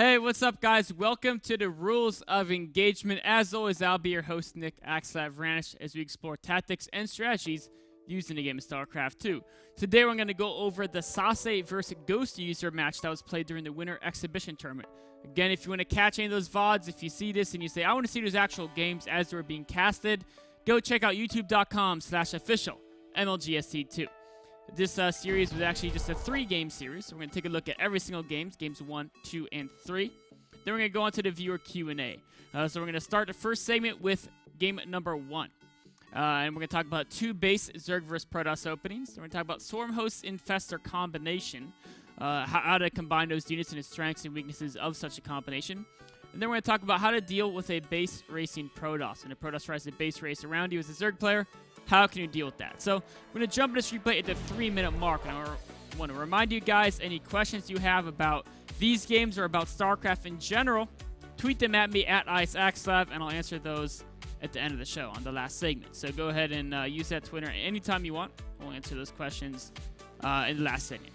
Hey, what's up, guys? Welcome to the Rules of Engagement. As always, I'll be your host, Nick axslav ranish, as we explore tactics and strategies used in the game of Starcraft 2. Today, we're going to go over the Sase versus Goswser match that was played during the Winter Exhibition Tournament. Again, if you want to catch any of those VODs, if you see this and you say, I want to see those actual games as they were being casted, go check out youtube.com/official MLGST2. This series was actually just a 3-game series. So we're going to take a look at every single games 1, 2, and 3. Then we're going to go on to the viewer Q&A. So we're going to start the first segment with game number 1. And we're going to talk about 2 base Zerg vs Protoss openings. Then we're going to talk about Swarm Host Infestor combination, how to combine those units and the strengths and weaknesses of such a combination. And then we're going to talk about how to deal with a base racing Protoss. When a Protoss tries to base race around you as a Zerg player, how can you deal with that? So we're going to jump into this replay at the 3-minute mark. And I want to remind you guys, any questions you have about these games or about StarCraft in general, tweet them at me at axslav, and I'll answer those at the end of the show on the last segment. So go ahead and use that Twitter anytime you want. We'll answer those questions in the last segment.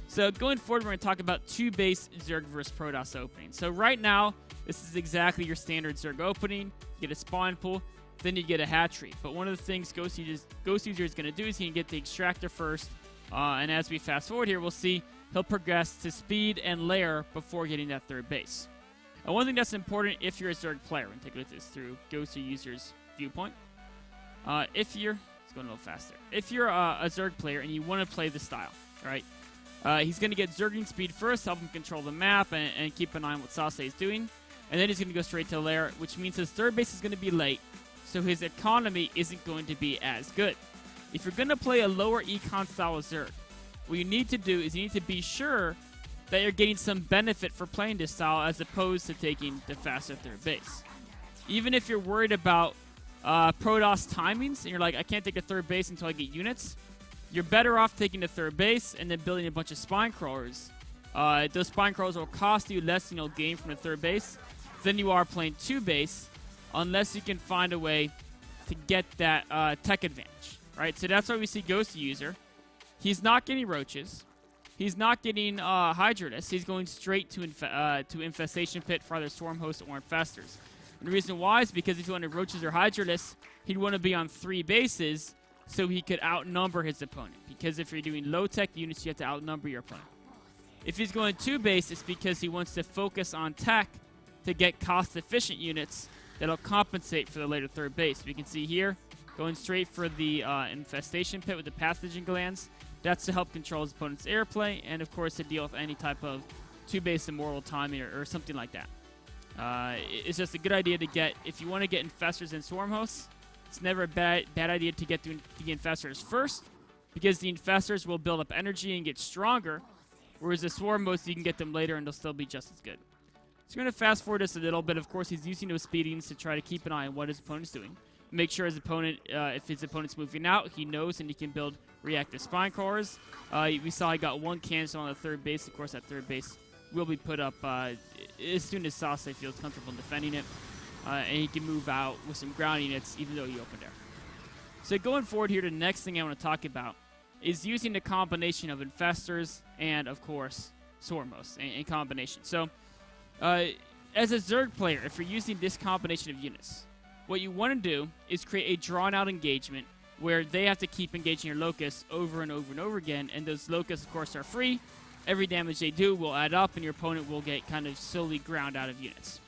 So going forward, we're going to talk about 2 base Zerg vs Protoss openings. So right now, this is exactly your standard Zerg opening. You get a spawn pool, then you get a hatchery. But one of the things Goswser is going to do is he can get the extractor first. And as we fast forward here, we'll see he'll progress to speed and lair before getting that 3rd base. And one thing that's important if you're a Zerg player, and take a look at this through Goswser user's viewpoint. Let's go a little faster. If you're a Zerg player and you want to play the style, right? He's going to get Zerging speed first, help him control the map, and keep an eye on what Sase is doing. And then he's going to go straight to lair, which means his 3rd base is going to be late. So his economy isn't going to be as good. If you're going to play a lower econ style of Zerg, what you need to do is you need to be sure that you're getting some benefit for playing this style as opposed to taking the faster 3rd base. Even if you're worried about Protoss timings and you're like, I can't take a 3rd base until I get units, you're better off taking the 3rd base and then building a bunch of spine crawlers. Those spine crawlers will cost you less gain from the 3rd base than you are playing 2 base, unless you can find a way to get that tech advantage, right? So that's why we see Goswser. He's not getting roaches. He's not getting Hydralisk. He's going straight to Infestation Pit for either Swarm Host or Infestors. And the reason why is because if he wanted roaches or Hydralisk, he'd want to be on 3 bases so he could outnumber his opponent. Because if you're doing low-tech units, you have to outnumber your opponent. If he's going 2 base, it's because he wants to focus on tech to get cost-efficient units that'll compensate for the later 3rd base. We can see here, going straight for the Infestation Pit with the Pathogen Glands. That's to help control his opponent's airplay, and of course to deal with any type of 2-base immortal timing or something like that. It's just a good idea to get, if you want to get Infestors and Swarm Hosts, it's never a bad idea to get the Infestors first, because the Infestors will build up energy and get stronger, whereas the Swarm Hosts, you can get them later and they'll still be just as good. So we're going to fast forward this a little bit. Of course, he's using those speedings to try to keep an eye on what his opponent's doing. Make sure his opponent, if his opponent's moving out, he knows and he can build reactive spine crawlers. We saw he got 1 cancel on the 3rd base. Of course, that 3rd base will be put up as soon as Sase feels comfortable defending it. And he can move out with some ground units, even though he opened air. So going forward here, the next thing I want to talk about is using the combination of Infestors and, of course, Swarm Hosts in combination. So, as a Zerg player, if you're using this combination of units, what you want to do is create a drawn-out engagement where they have to keep engaging your locusts over and over and over again, and those locusts, of course, are free. Every damage they do will add up, and your opponent will get kind of slowly ground out of units.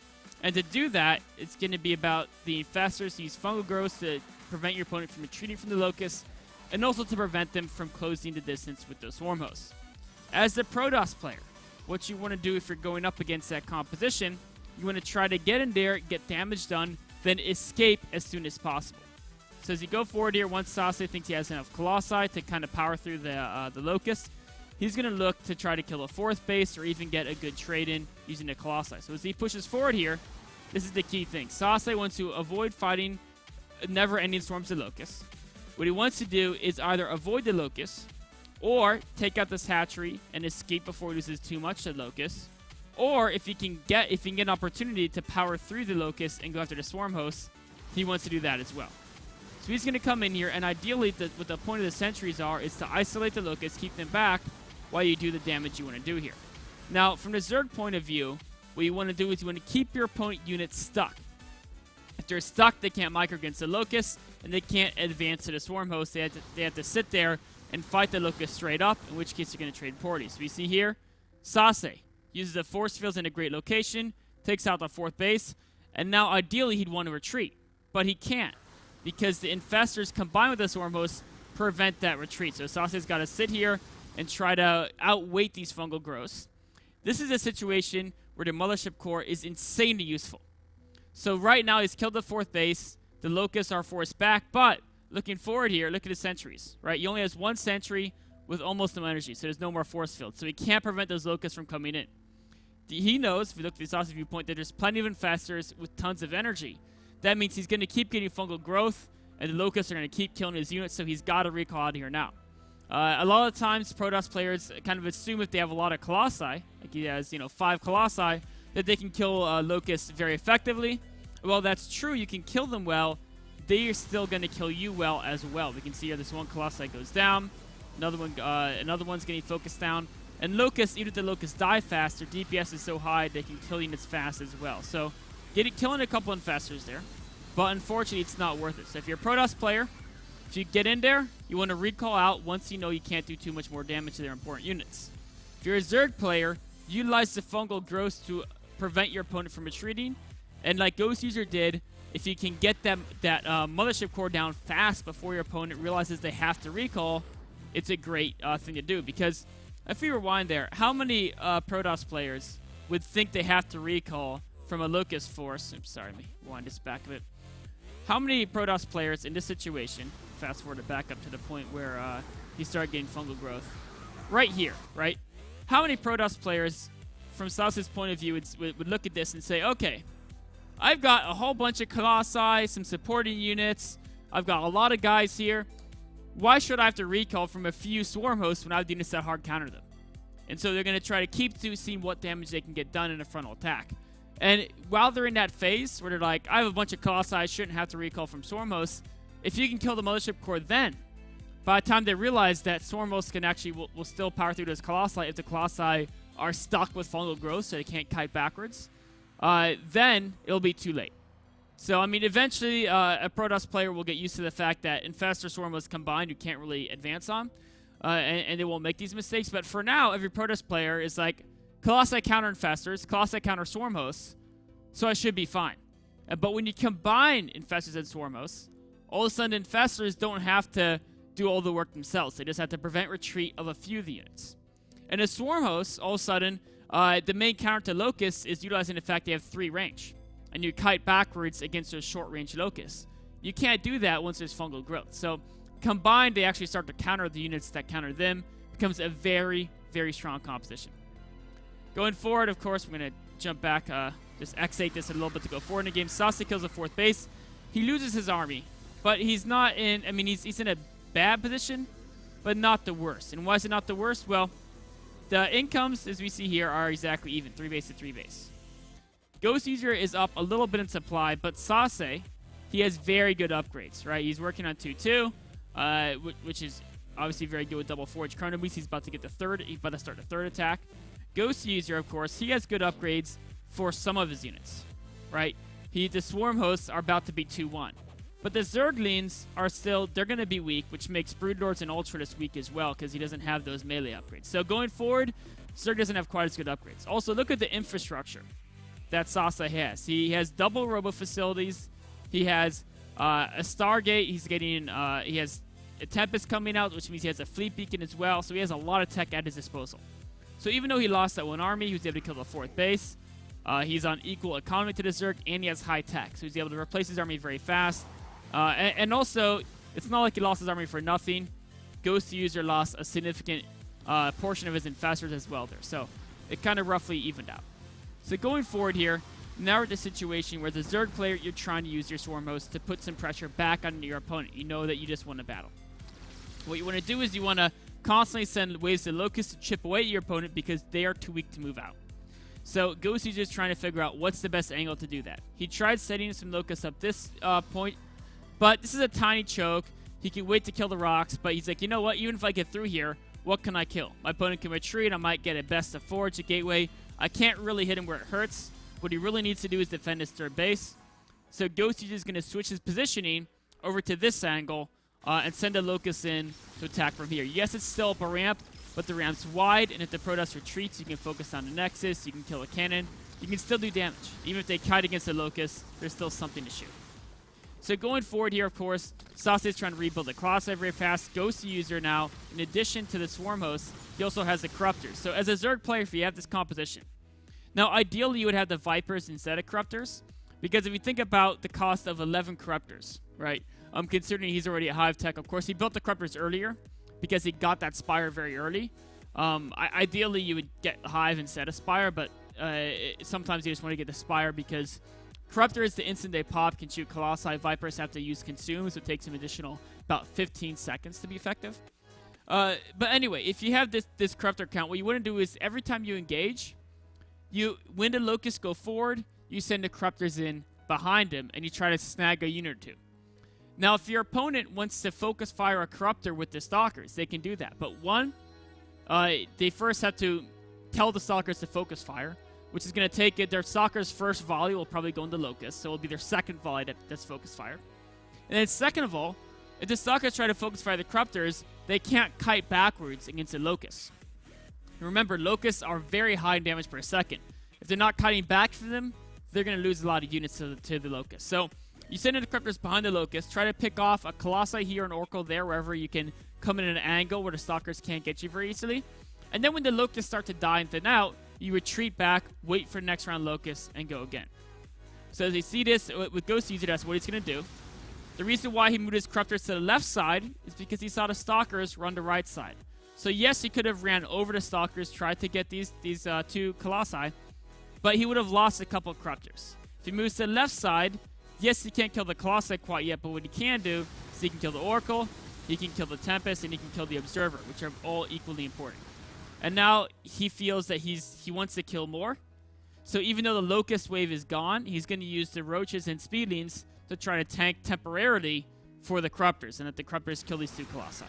And to do that, it's going to be about the Infestors to use fungal growth to prevent your opponent from retreating from the locusts, and also to prevent them from closing the distance with those Swarm Hosts. As the Protoss player, what you want to do if you're going up against that composition, you want to try to get in there, get damage done, then escape as soon as possible. So as you go forward here, once Sase thinks he has enough Colossi to kind of power through the Locust, he's going to look to try to kill a 4th base or even get a good trade in using the Colossi. So as he pushes forward here, this is the key thing. Sase wants to avoid fighting never-ending swarms of Locusts. What he wants to do is either avoid the Locusts, or take out this hatchery and escape before he loses too much to Locusts. Or if he can get an opportunity to power through the Locusts and go after the Swarm Hosts, he wants to do that as well. So he's going to come in here, and ideally what the point of the sentries is to isolate the Locusts, keep them back, while you do the damage you want to do here. Now, from the Zerg point of view, what you want to do is you want to keep your opponent units stuck. If they're stuck, they can't micro against the Locust, and they can't advance to the Swarm Host. They have to sit there and fight the Locust straight up, in which case you're going to trade poorly. So we see here, Sase uses the force fields in a great location, takes out the 4th base, and now ideally he'd want to retreat. But he can't, because the Infestors combined with the Swarm Host prevent that retreat. So Sase's got to sit here and try to outweight these fungal growths. This is a situation where the Mothership Core is insanely useful. So right now he's killed the 4th base, the Locusts are forced back, but looking forward here, look at his sentries, right? He only has 1 sentry with almost no energy, so there's no more force field. So he can't prevent those Locusts from coming in. He knows, if you look at the Sase viewpoint, that there's plenty of Infestors with tons of energy. That means he's going to keep getting fungal growth, and the Locusts are going to keep killing his units, so he's got to recall out of here now. A lot of times, Protoss players kind of assume if they have a lot of Colossi, like he has, 5 Colossi, that they can kill Locusts very effectively. Well, that's true. You can kill them well. They are still going to kill you well as well. We can see here this one Colossi goes down. Another one's getting focused down. And Locusts, even if the Locusts die fast, their DPS is so high they can kill units fast as well. So killing a couple Infestors there. But unfortunately, it's not worth it. So if you're a Protoss player, if you get in there, you want to recall out once you know you can't do too much more damage to their important units. If you're a Zerg player, utilize the fungal growth to prevent your opponent from retreating. And like Goswser did, if you can get that Mothership Core down fast before your opponent realizes they have to recall, it's a great thing to do. Because if we rewind there, how many Protoss players would think they have to recall from a Locust force? I'm sorry, let me wind this back a bit. How many Protoss players in this situation, fast forward it back up to the point where you start getting fungal growth, right here, right? How many Protoss players, from Sase's point of view, would look at this and say, okay, I've got a whole bunch of Colossi, some supporting units, I've got a lot of guys here, why should I have to recall from a few Swarm Hosts when I have units that hard counter them? And so they're going to try to keep seeing what damage they can get done in a frontal attack. And while they're in that phase, where they're like, I have a bunch of Colossi, I shouldn't have to recall from Swarm Hosts, if you can kill the Mothership Core then, by the time they realize that Swarm Hosts can actually will still power through those Colossi if the Colossi are stuck with fungal growth so they can't kite backwards, then it'll be too late. So, I mean, eventually a Protoss player will get used to the fact that Infestor Swarm Hosts combined you can't really advance on, and they won't make these mistakes. But for now, every Protoss player is like, Colossi counter Infestors, Colossi counter Swarm Hosts, so I should be fine. But when you combine Infestors and Swarm Hosts, all of a sudden Infestors don't have to do all the work themselves. They just have to prevent retreat of a few of the units. And a Swarm Host, all of a sudden, the main counter to Locusts is utilizing the fact they have 3 range. And you kite backwards against those short-range Locusts. You can't do that once there's fungal growth. So combined, they actually start to counter the units that counter them. Becomes a very, very strong composition. Going forward, of course, we're going to jump back, just X8 this a little bit to go forward in the game. Sase kills the 4th base. He loses his army, but he's not in, I mean, he's in a bad position, but not the worst. And why is it not the worst? Well, the incomes, as we see here, are exactly even, 3 base to 3 base. Goswser is up a little bit in supply, but Sase, he has very good upgrades, right? He's working on 2-2, which is obviously very good with double forge Chrono Beast. He's about to get the third, he's about to start the 3rd attack. Goswser, of course, he has good upgrades for some of his units, right? The Swarm Hosts are about to be 2-1. But the Zerglings are still, they're going to be weak, which makes Broodlords and Ultradis weak as well, because he doesn't have those melee upgrades. So going forward, Zerg doesn't have quite as good upgrades. Also, look at the infrastructure that Sase has. He has double robo facilities. He has a Stargate. He's getting, he has a Tempest coming out, which means he has a Fleet Beacon as well. So he has a lot of tech at his disposal. So even though he lost that one army, he was able to kill the 4th base. He's on equal economy to the Zerg, and he has high tech. So he's able to replace his army very fast. And also, it's not like he lost his army for nothing. Goswser lost a significant portion of his Infestors as well there. So it kind of roughly evened out. So going forward here, now we're at the situation where the Zerg player, you're trying to use your Swarm Host to put some pressure back on your opponent. You know that you just won a battle. What you want to do is you want to constantly send waves to Locusts to chip away at your opponent because they are too weak to move out. So Goswser is trying to figure out what's the best angle to do that. He tried setting some Locusts up this point, but this is a tiny choke. He can wait to kill the rocks, but he's like, you know what? Even if I get through here, what can I kill? My opponent can retreat. I might get a best of forge, a gateway. I can't really hit him where it hurts. What he really needs to do is defend his third base. So Goswser is going to switch his positioning over to this angle and send a Locust in to attack from here. Yes, it's still up a ramp, but the ramp's wide, and if the Protoss retreats, you can focus on the Nexus, you can kill a cannon, you can still do damage. Even if they kite against the Locust, there's still something to shoot. So going forward here, of course, Sase is trying to rebuild the Crosshair very fast. Goswser now, in addition to the Swarm Host, he also has the Corruptors. So as a Zerg player, if you have this composition, now ideally you would have the Vipers instead of Corruptors, because if you think about the cost of 11 Corruptors, right, considering he's already at Hive Tech, of course, he built the Corruptors earlier because he got that Spire very early. Ideally, you would get Hive instead of Spire, but sometimes you just want to get the Spire because Corruptor is the instant they pop, can shoot Colossi. Vipers have to use Consume, so it takes an additional about 15 seconds to be effective. But anyway, if you have this Corruptor count, what you want to do is every time you engage, when the Locusts go forward, you send the Corruptors in behind him, and you try to snag a unit or two. Now, if your opponent wants to focus fire a Corruptor with the Stalkers, they can do that. But one, they first have to tell the Stalkers to focus fire, which is going to take it. Their Stalkers' first volley will probably go into Locust, so it'll be their second volley that's focus fire. And then second of all, if the Stalkers try to focus fire the Corruptors, they can't kite backwards against the Locusts. Remember, Locusts are very high in damage per second. If they're not kiting back for them, they're going to lose a lot of units to the Locust. So you send in the Corruptors behind the Locust, try to pick off a Colossi here, an Oracle there, wherever you can come in an angle where the Stalkers can't get you very easily. And then when the Locusts start to die and thin out, you retreat back, wait for the next round Locust, and go again. So as you see this, with Goswser, that's what he's going to do. The reason why he moved his Corruptors to the left side is because he saw the Stalkers run the right side. So yes, he could have ran over the Stalkers, tried to get these two Colossi, but he would have lost a couple of Corruptors. If he moves to the left side, yes, he can't kill the Colossi quite yet, but what he can do is he can kill the Oracle, he can kill the Tempest, and he can kill the Observer, which are all equally important. And now he feels that he wants to kill more. So even though the Locust wave is gone, he's going to use the Roaches and Speedlings to try to tank temporarily for the Corruptors, and that the Corruptors kill these two Colossi.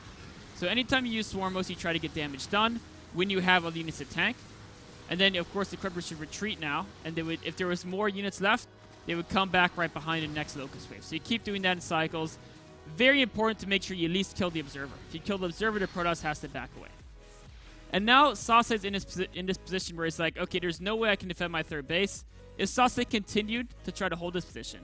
So anytime you use Swarm Host, you try to get damage done when you have other units to tank. And then, of course, the Corruptors should retreat now, and they would, if there was more units left, they would come back right behind the next Locust wave. So you keep doing that in cycles. Very important to make sure you at least kill the Observer. If you kill the Observer, the Protoss has to back away. And now Sase is in this position where he's like, okay, there's no way I can defend my third base. If Sase continued to try to hold this position,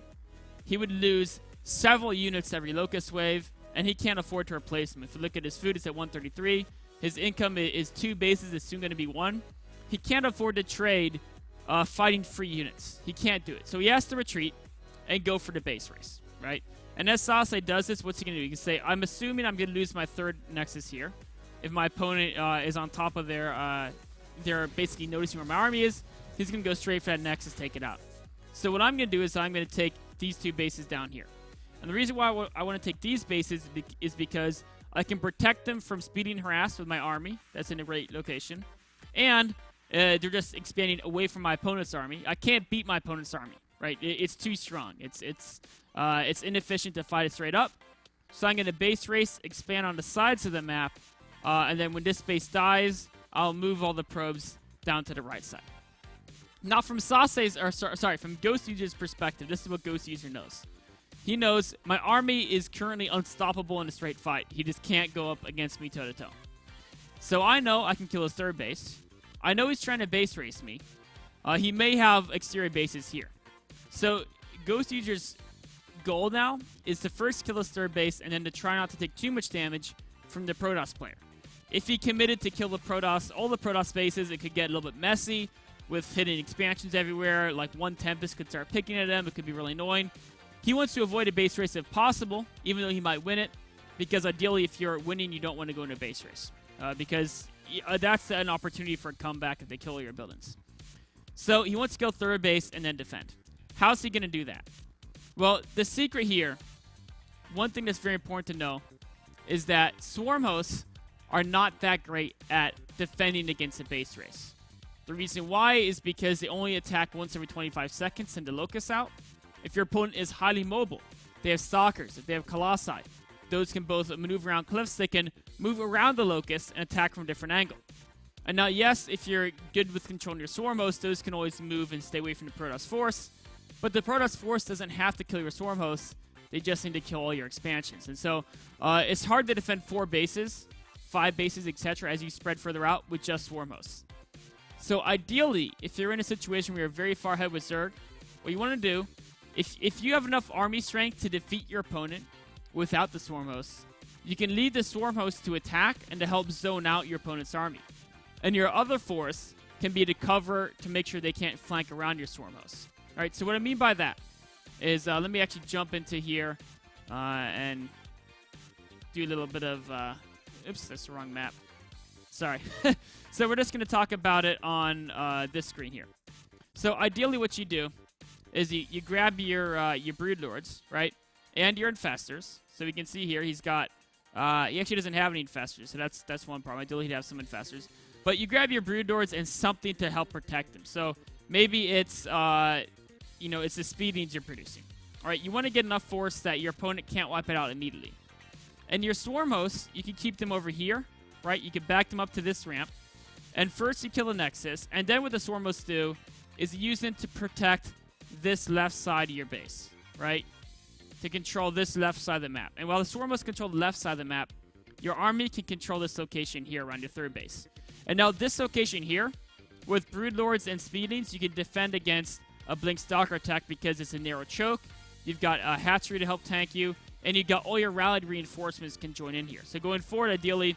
he would lose several units every Locust wave, and he can't afford to replace them. If you look at his food, it's at 133. His income is 2 bases. It's soon going to be 1. He can't afford to trade fighting free units. He can't do it. So he has to retreat and go for the base race, right? And as Sase does this, what's he going to do? He can say, I'm assuming I'm going to lose my third Nexus here. If my opponent is on top of they're basically noticing where my army is, he's going to go straight for that Nexus, take it out. So what I'm going to do is I'm going to take these 2 bases down here. And the reason why I want to take these bases is because I can protect them from speeding harass with my army. That's in a great location. And they're just expanding away from my opponent's army. I can't beat my opponent's army, right? It's too strong. It's inefficient to fight it straight up. So I'm going to base race, expand on the sides of the map, and then when this base dies, I'll move all the probes down to the right side. Now from from Goswser's perspective, this is what Goswser knows. He knows my army is currently unstoppable in a straight fight. He just can't go up against me toe-to-toe. So I know I can kill his third base. I know he's trying to base race me. He may have exterior bases here. So Goswser's goal now is to first kill his third base and then to try not to take too much damage from the Protoss player. If he committed to kill the Protoss, all the Protoss bases, it could get a little bit messy with hidden expansions everywhere. Like one Tempest could start picking at him. It could be really annoying. He wants to avoid a base race if possible, even though he might win it, because ideally if you're winning, you don't want to go into a base race, because that's an opportunity for a comeback if they kill all your buildings. So he wants to kill third base and then defend. How's he going to do that? Well, the secret here, one thing that's very important to know, is that Swarm Hosts are not that great at defending against a base race. The reason why is because they only attack once every 25 seconds, send the Locusts out. If your opponent is highly mobile, they have Stalkers, if they have Colossi, those can both maneuver around cliffs, they can move around the Locust and attack from a different angle. And now, yes, if you're good with controlling your swarm hosts, those can always move and stay away from the Protoss Force. But the Protoss Force doesn't have to kill your swarm hosts. They just need to kill all your expansions. And so it's hard to defend 4 bases, 5 bases, etc. as you spread further out with just swarm hosts. So ideally, if you're in a situation where you're very far ahead with Zerg, what you want to do, if you have enough army strength to defeat your opponent without the swarm hosts, you can lead the swarm hosts to attack and to help zone out your opponent's army. And your other force can be to cover to make sure they can't flank around your swarm hosts. All right, so what I mean by that is, let me actually jump into here and do a little bit of, oops, that's the wrong map. Sorry. So we're just going to talk about it on this screen here. So ideally what you do is you grab your Broodlords, right, and your Infestors. So we can see here he's got, he actually doesn't have any Infestors, so that's one problem. Ideally he'd have some Infestors. But you grab your Broodlords and something to help protect them. So maybe it's, it's the speedings you're producing. All right, you want to get enough force that your opponent can't wipe it out immediately. And your swarm hosts, you can keep them over here, right? You can back them up to this ramp. And first you kill the Nexus, and then what the swarm hosts do is use them to protect this left side of your base, right? To control this left side of the map. And while the swarm hosts control the left side of the map, your army can control this location here around your third base. And now this location here, with Broodlords and Speedings, you can defend against a Blink Stalker attack because it's a narrow choke. You've got a Hatchery to help tank you, and you've got all your rallied reinforcements can join in here. So going forward, ideally,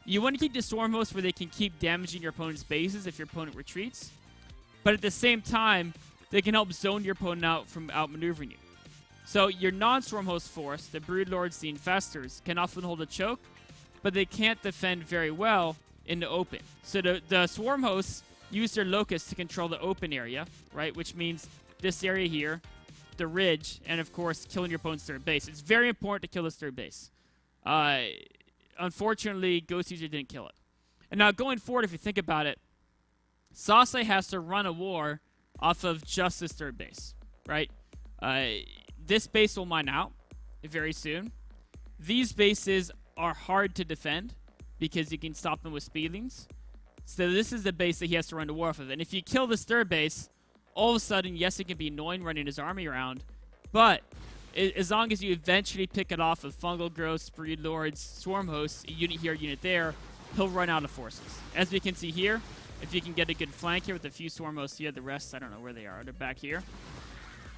you want to keep the Swarm Hosts where they can keep damaging your opponent's bases if your opponent retreats. But at the same time, they can help zone your opponent out from outmaneuvering you. So your non-Swarm Host force, the Broodlords, the Infestors, can often hold a choke, but they can't defend very well in the open. So the Swarm Hosts use their Locusts to control the open area, right? Which means this area here, the ridge, and of course, killing your opponent's third base. It's very important to kill this third base. Unfortunately, Goswser didn't kill it. And now going forward, if you think about it, Sase has to run a war off of just this third base, right? This base will mine out very soon. These bases are hard to defend because you can stop them with speedings. So this is the base that he has to run to war off of. And if you kill this third base, all of a sudden, yes, it can be annoying running his army around, but as long as you eventually pick it off of Fungal Growths, Broodlords, Swarm Hosts, a unit here, a unit there, he'll run out of forces. As we can see here, if you can get a good flank here with a few Swarm Hosts here, the rest, I don't know where they are. They're back here.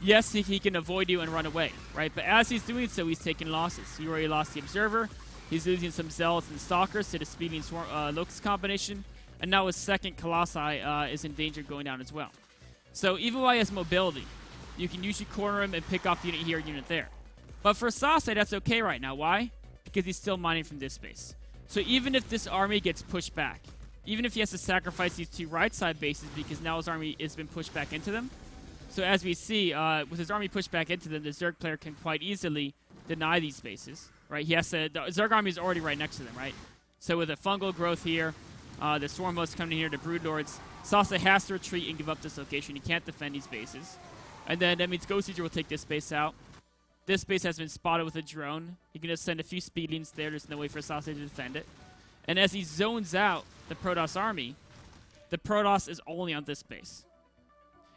Yes, he can avoid you and run away, right? But as he's doing so, he's taking losses. He already lost the Observer. He's losing some Zealots and Stalkers to the Speeding Locust combination. And now his second Colossi is in danger of going down as well. So even while he has mobility, you can usually corner him and pick off the unit here, unit there. But for Sase, that's okay right now. Why? Because he's still mining from this base. So even if this army gets pushed back, even if he has to sacrifice these two right side bases because now his army has been pushed back into them. So as we see, with his army pushed back into them, the Zerg player can quite easily deny these bases, right? He has to, the Zerg army is already right next to them, right? So with a Fungal Growth here, the Swarm Hosts coming in here, the Broodlords, Sase has to retreat and give up this location. He can't defend these bases. And then that means Goswser will take this base out. This base has been spotted with a drone. He can just send a few speedlings there. There's no way for Sase to defend it. And as he zones out the Protoss army, the Protoss is only on this base.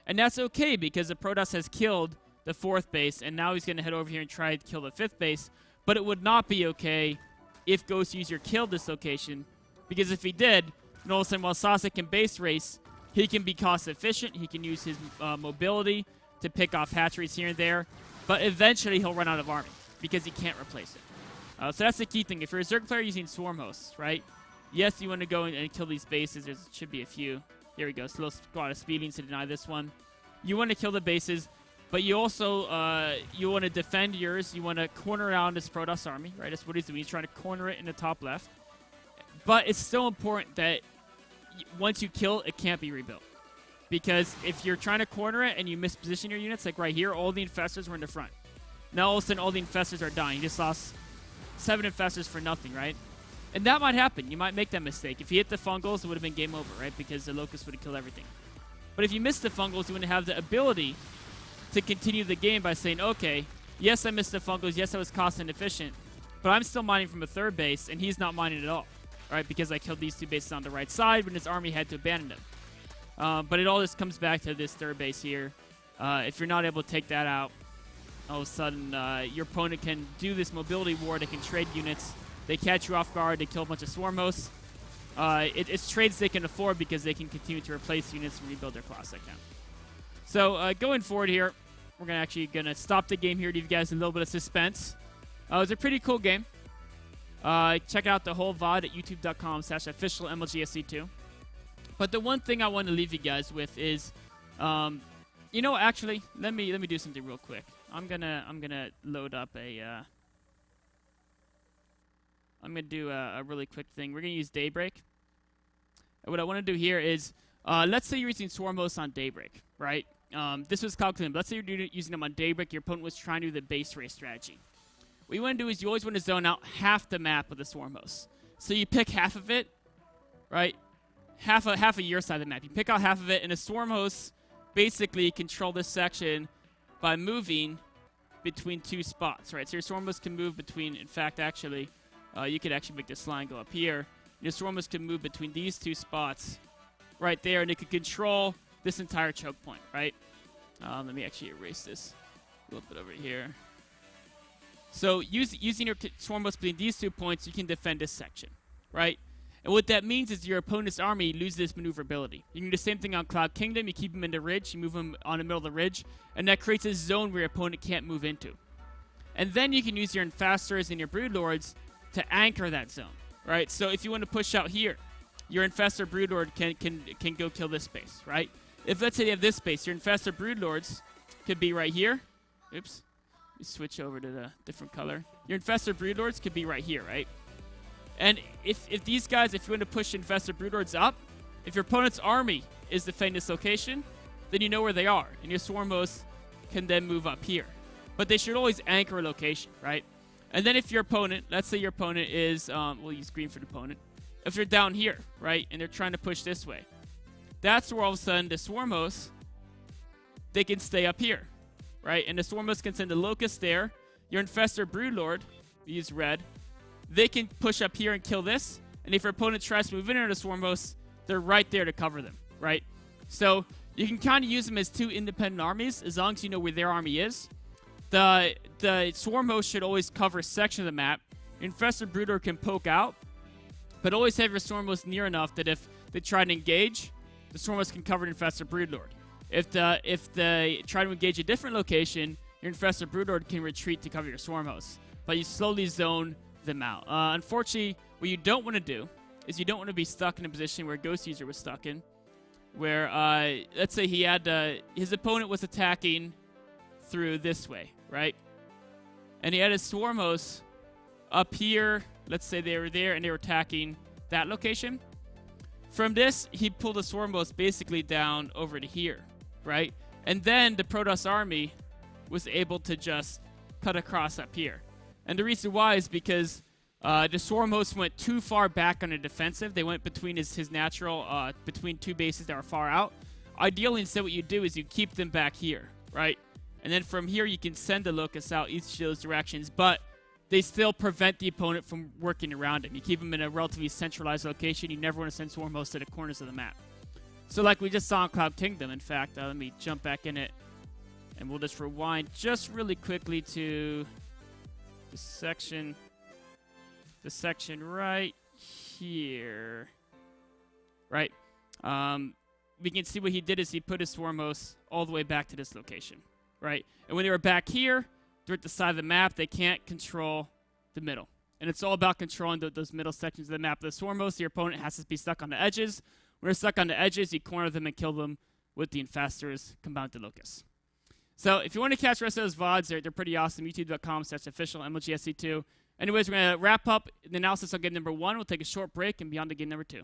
And that's okay because the Protoss has killed the fourth base, and now he's going to head over here and try to kill the fifth base. But it would not be okay if Goswser killed this location, because if he did, and all of a sudden while Sase can base race, he can be cost efficient. He can use his mobility to pick off hatcheries here and there. But eventually he'll run out of army because he can't replace it. So that's the key thing. If you're a Zerg player using Swarm Hosts, right? Yes, you want to go and kill these bases. There should be a few. Here we go. Slow squad of speedings to deny this one. You want to kill the bases, but you also you want to defend yours. You want to corner around this Protoss army, right? That's what he's doing. He's trying to corner it in the top left. But it's still important that once you kill, it can't be rebuilt. Because if you're trying to corner it and you misposition your units, like right here, all the Infestors were in the front. Now all of a sudden all the Infestors are dying. You just lost 7 Infestors for nothing, right? And that might happen. You might make that mistake. If you hit the Fungals, it would have been game over, right? Because the Locust would have killed everything. But if you miss the Fungals, you wouldn't have the ability to continue the game by saying, okay, yes, I missed the Fungals. Yes, I was cost inefficient. But I'm still mining from a third base, and he's not mining at all. right? Because I killed these 2 bases on the right side when his army had to abandon them. But it all just comes back to this 3rd base here. If you're not able to take that out, all of a sudden your opponent can do this mobility war. They can trade units. They catch you off guard. They kill a bunch of swarm hosts. It's trades they can afford because they can continue to replace units and rebuild their classic now. So going forward here, we're gonna stop the game here to give you guys a little bit of suspense. It was a pretty cool game. Check out the whole VOD at youtube.com/official MLGSC2. But the one thing I want to leave you guys with is, you know, actually, let me do something real quick. I'm gonna load up a. I'm gonna do a really quick thing. We're gonna use Daybreak. And what I want to do here is, let's say you're using Swarm hosts on Daybreak, right? This was calculated. Let's say you're using them on Daybreak. Your opponent was trying to do the base race strategy. What you want to do is you always want to zone out half the map with the Swarm hosts. So you pick half of it, right? Half of your side of the map. You pick out half of it, and the Swarm hosts basically control this section by moving between 2 spots, right? So your Swarm hosts can move between, in fact, actually, you could actually make this line go up here. Your Swarm hosts can move between these 2 spots right there, and it could control this entire choke point, right? Let me actually erase this a little bit over here. So using your Swarm hosts between these 2 points, you can defend this section, right? And what that means is your opponent's army loses this maneuverability. You can do the same thing on Cloud Kingdom. You keep them in the ridge, you move them on the middle of the ridge, and that creates a zone where your opponent can't move into. And then you can use your Infestors and your Broodlords to anchor that zone, right? So if you want to push out here, your Infestor Broodlord can go kill this space, right? If let's say you have this space, your Infestor Broodlords could be right here. Oops. Let me switch over to the different color. Your Infestor Broodlords could be right here, right? And if these guys, if you want to push Infestor Broodlords up, if your opponent's army is defending this location, then you know where they are. And your Swarm hosts can then move up here. But they should always anchor a location, right? And then if your opponent, let's say your opponent is, we'll use green for the opponent. If they're down here, right, and they're trying to push this way, that's where all of a sudden the Swarm hosts, they can stay up here, right? And the Swarm hosts can send the Locust there. Your Infestor Broodlord, we use red, they can push up here and kill this. And if your opponent tries to move in under the Swarm hosts, they're right there to cover them, right? So you can kind of use them as 2 independent armies as long as you know where their army is. The Swarm host should always cover a section of the map. Your Infestor Broodlord can poke out, but always have your Swarm host near enough that if they try to engage, the Swarm host can cover the Infestor Broodlord. If they try to engage a different location, your Infestor Broodlord can retreat to cover your Swarm hosts. But you slowly zone them out. Unfortunately, what you don't want to do is you don't want to be stuck in a position where Goswser was stuck in, where let's say he had his opponent was attacking through this way, right? And he had his Swarm hosts up here. Let's say they were there and they were attacking that location. From this, he pulled the Swarm hosts basically down over to here, right? And then the Protoss army was able to just cut across up here. And the reason why is because the Swarm hosts went too far back on the defensive. They went between his natural, between 2 bases that were far out. Ideally, instead what you do is you keep them back here, right? And then from here, you can send the Locusts out each of those directions, but they still prevent the opponent from working around him. You keep them in a relatively centralized location. You never want to send Swarm hosts to the corners of the map. So like we just saw in Cloud Kingdom, in fact, let me jump back in it, and we'll just rewind just really quickly to the section right here, right? We can see what he did is he put his Swarm hosts all the way back to this location, right? And when they were back here, they're at the side of the map. They can't control the middle. And it's all about controlling those middle sections of the map. The Swarm hosts, your opponent has to be stuck on the edges. When they're stuck on the edges, you corner them and kill them with the Infestors combined with the Locusts. So if you want to catch the rest of those VODs, they're pretty awesome. YouTube.com/official MLGSC2. Anyways, we're going to wrap up the analysis on game number 1. We'll take a short break and be on to game number 2.